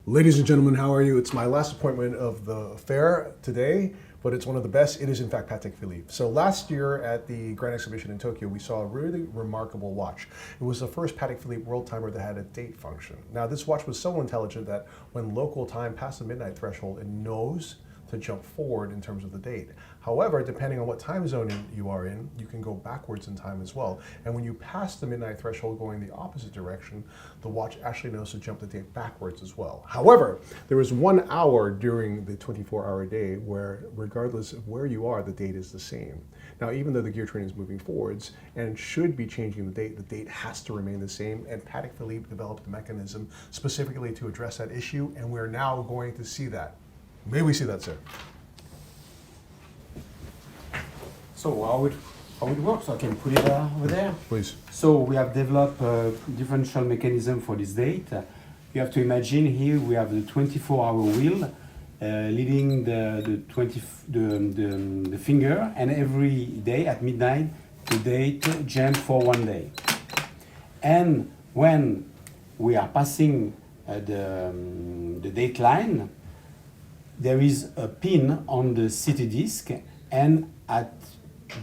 Ladies and gentlemen, how are you? It's my last appointment of the fair today, but it's one of the best. It is in fact Patek Philippe. So last year at the Grand Exhibition in Tokyo, we saw a really remarkable watch. It was the first Patek Philippe world timer that had a date function. Now this watch was so intelligent that when local time passed the midnight threshold, it knows to jump forward in terms of the date. However, depending on what time zone you are in, you can go backwards in time as well. And when you pass the midnight threshold going the opposite direction, the watch actually knows to jump the date backwards as well. However, there was 1 hour during the 24-hour day where, regardless of where you are, the date is the same. Now, even though the gear train is moving forwards and should be changing the date has to remain the same. And Patek Philippe developed a mechanism specifically to address that issue, and we're now going to see that. May we see that, sir? So how it works, I can put it over there. Please. So we have developed a differential mechanism for this date. You have to imagine here we have the 24-hour wheel leading the finger, and every day at midnight the date jumps for 1 day. And when we are passing the date line, there is a pin on the city disk, and at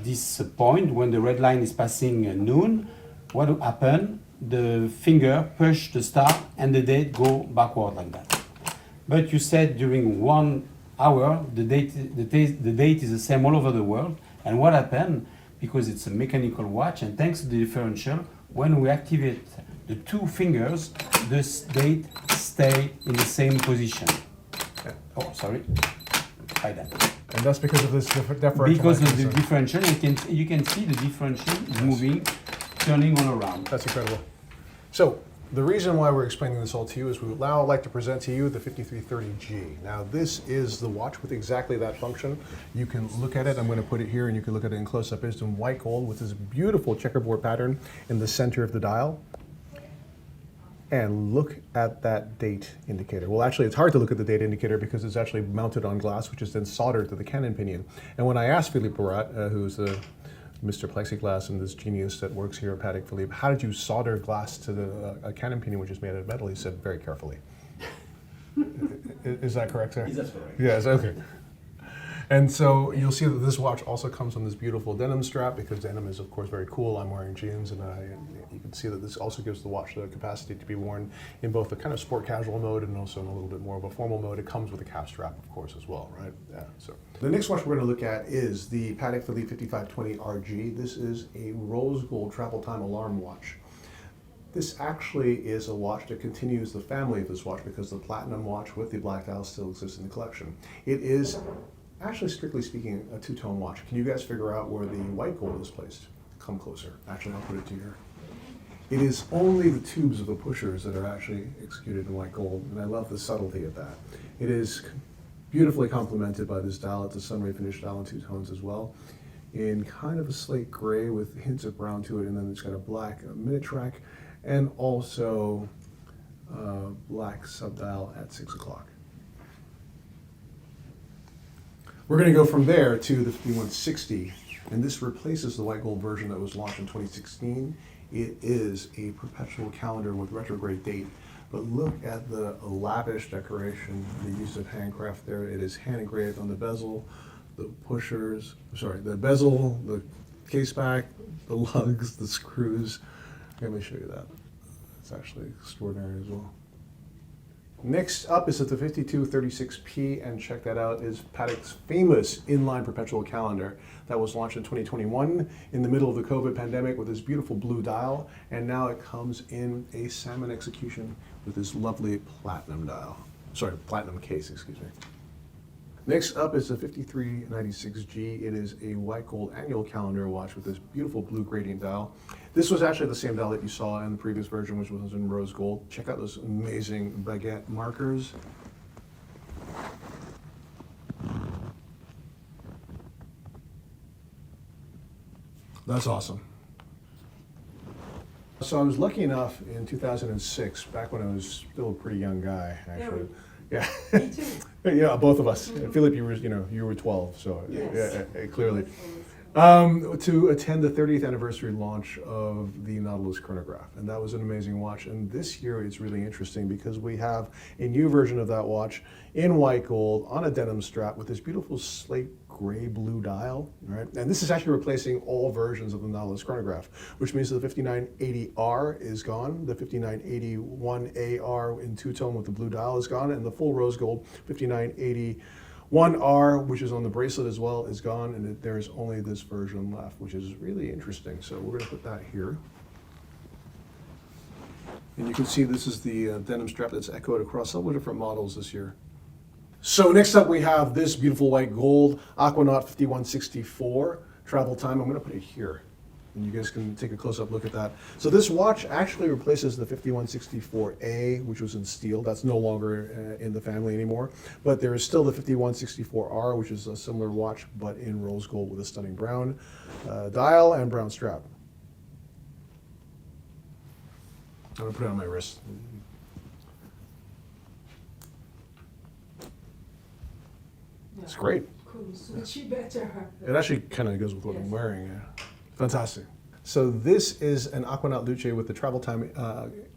this point, when the red line is passing noon, what will happen? The finger push the start and the date go backward like that. But you said during 1 hour, the date is the same all over the world. And what happened? Because it's a mechanical watch, and thanks to the differential, when we activate the two fingers, this date stay in the same position. Oh, sorry. Like that. And that's because of this differential. Because of the differential, you can see the differential is moving, turning all around. That's incredible. So the reason why we're explaining this all to you is we would now like to present to you the 5330G. Now this is the watch with exactly that function. You can look at it. I'm going to put it here, and you can look at it in close-up. It's in white gold with this beautiful checkerboard pattern in the center of the dial. And look at that date indicator. Well, actually, it's hard to look at the date indicator because it's actually mounted on glass, which is then soldered to the cannon pinion. And when I asked Philippe Barat, who's the Mr. Plexiglass and this genius that works here at Patek Philippe, how did you solder glass to a cannon pinion which is made out of metal? He said, very carefully. Is that correct, sir? That's correct. Yes, okay. And so you'll see that this watch also comes on this beautiful denim strap, because denim is, of course, very cool. I'm wearing jeans, and you can see that this also gives the watch the capacity to be worn in both a kind of sport casual mode and also in a little bit more of a formal mode. It comes with a calf strap, of course, as well, right? Yeah. So the next watch we're going to look at is the Patek Philippe 5520RG. This is a rose gold travel time alarm watch. This actually is a watch that continues the family of this watch, because the platinum watch with the black dial still exists in the collection. It is actually, strictly speaking, a two-tone watch. Can you guys figure out where the white gold is placed? Come closer. Actually, I'll put it to here. It is only the tubes of the pushers that are actually executed in white gold, and I love the subtlety of that. It is beautifully complemented by this dial. It's a sunray finish dial in two tones as well, in kind of a slate gray with hints of brown to it, and then it's got a black minute track, and also black subdial at 6 o'clock. We're going to go from there to the 5160, and this replaces the white gold version that was launched in 2016. It is a perpetual calendar with retrograde date, but look at the lavish decoration, the use of handcraft there. It is hand engraved on the bezel, the pushers, the bezel, the case back, the lugs, the screws. Let me show you that. It's actually extraordinary as well. Next up is at the 5236P, and check that out, is Patek's famous inline perpetual calendar that was launched in 2021 in the middle of the COVID pandemic with this beautiful blue dial, and now it comes in a salmon execution with this lovely platinum dial. Sorry, platinum case, excuse me. Next up is the 5396G. It is a white gold annual calendar watch with this beautiful blue gradient dial. This was actually the same dial that you saw in the previous version, which was in rose gold. Check out those amazing baguette markers. That's awesome. So I was lucky enough in 2006, back when I was still a pretty young guy, actually. Yeah. Me too. Yeah, both of us. Philippe, you were 12, so yeah, clearly. To attend the 30th anniversary launch of the Nautilus Chronograph. And that was an amazing watch. And this year it's really interesting because we have a new version of that watch in white gold on a denim strap with this beautiful slate gray blue dial, right? And this is actually replacing all versions of the Nautilus Chronograph, which means the 5980R is gone, the 5981AR in two-tone with the blue dial is gone, and the full rose gold 5981R, which is on the bracelet as well, is gone, and there's only this version left, which is really interesting. So we're gonna put that here. And you can see this is the denim strap that's echoed across several different models this year. So next up we have this beautiful white gold Aquanut 5164 travel time. I'm going to put it here and you guys can take a close-up look at that. So this watch actually replaces the 5164A, which was in steel. That's no longer in the family anymore, but there is still the 5164R, which is a similar watch but in rose gold with a stunning brown dial and brown strap. I'm going to put it on my wrist. It's great. Could suit you better. It actually kind of goes with what I'm wearing. Yeah. Fantastic. So this is an Aquanut Luch with the travel time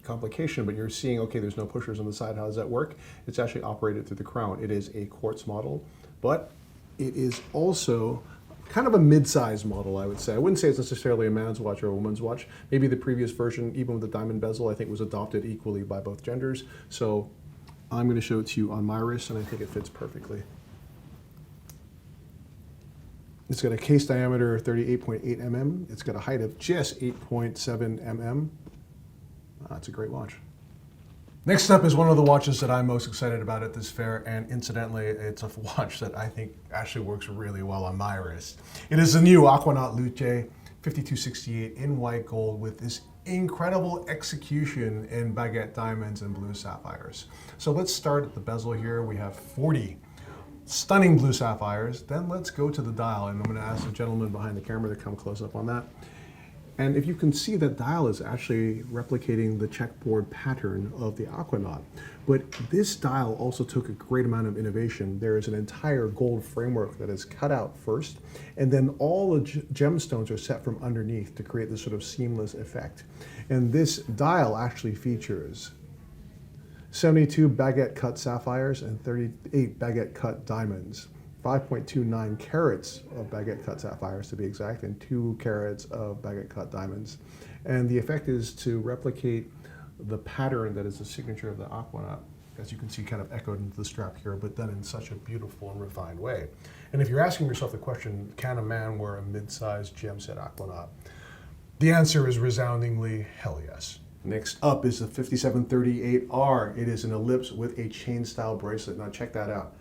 complication, but you're seeing, okay, there's no pushers on the side. How does that work? It's actually operated through the crown. It is a quartz model, but it is also kind of a mid-size model, I would say. I wouldn't say it's necessarily a man's watch or a woman's watch. Maybe the previous version, even with the diamond bezel, I think was adopted equally by both genders. So I'm going to show it to you on my wrist, and I think it fits perfectly. It's got a case diameter 38.8 mm. It's got a height of just 8.7 mm. It's a great watch. Next up is one of the watches that I'm most excited about at this fair, and incidentally, it's a watch that I think actually works really well on my wrist. It is the new Aquanut Luch 5268 in white gold with this incredible execution in baguette diamonds and blue sapphires. So let's start at the bezel here. We have 40 stunning blue sapphires. Then let's go to the dial, and I'm going to ask the gentleman behind the camera to come close up on that. And if you can see, that dial is actually replicating the checkerboard pattern of the Aquanut. But this dial also took a great amount of innovation. There is an entire gold framework that is cut out first, and then all the gemstones are set from underneath to create this sort of seamless effect. And this dial actually features 72 baguette cut sapphires and 38 baguette cut diamonds, 5.29 carats of baguette cut sapphires to be exact, and 2 carats of baguette cut diamonds. And the effect is to replicate the pattern that is the signature of the Aquanut, as you can see kind of echoed into the strap here, but done in such a beautiful and refined way. And if you're asking yourself the question, can a man wear a mid-sized gem set Aquanut? The answer is resoundingly hell yes. Next up is the 5738R. It is an ellipse with a chain style bracelet. Now check that out.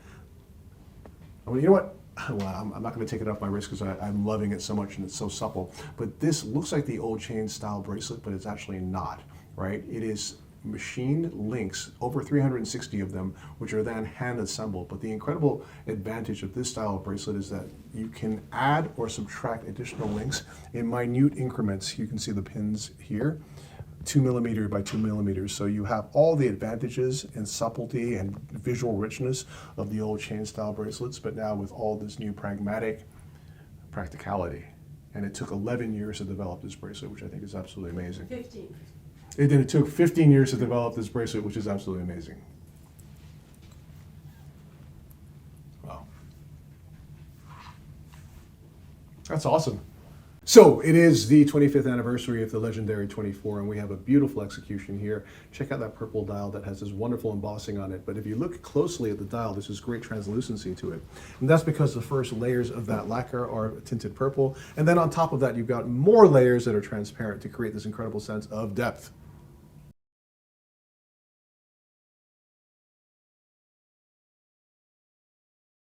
Well, you know what? Well, I'm not going to take it off my wrist because I'm loving it so much and it's so supple. But this looks like the old chain style bracelet, but it's actually not, right? It is machined links, over 360 of them, which are then hand assembled. But the incredible advantage of this style of bracelet is that you can add or subtract additional links in minute increments. You can see the pins here. 2 millimeter by 2 millimeters. So you have all the advantages and subtlety and visual richness of the old chain style bracelets, but now with all this new pragmatic practicality. And it took 11 years to develop this bracelet, which I think is absolutely amazing. 15. It took 15 years to develop this bracelet, which is absolutely amazing. Wow. That's awesome. So it is the 25th anniversary of the legendary 24, and we have a beautiful execution here. Check out that purple dial that has this wonderful embossing on it. But if you look closely at the dial, there's this great translucency to it. And that's because the first layers of that lacquer are tinted purple. And then on top of that, you've got more layers that are transparent to create this incredible sense of depth.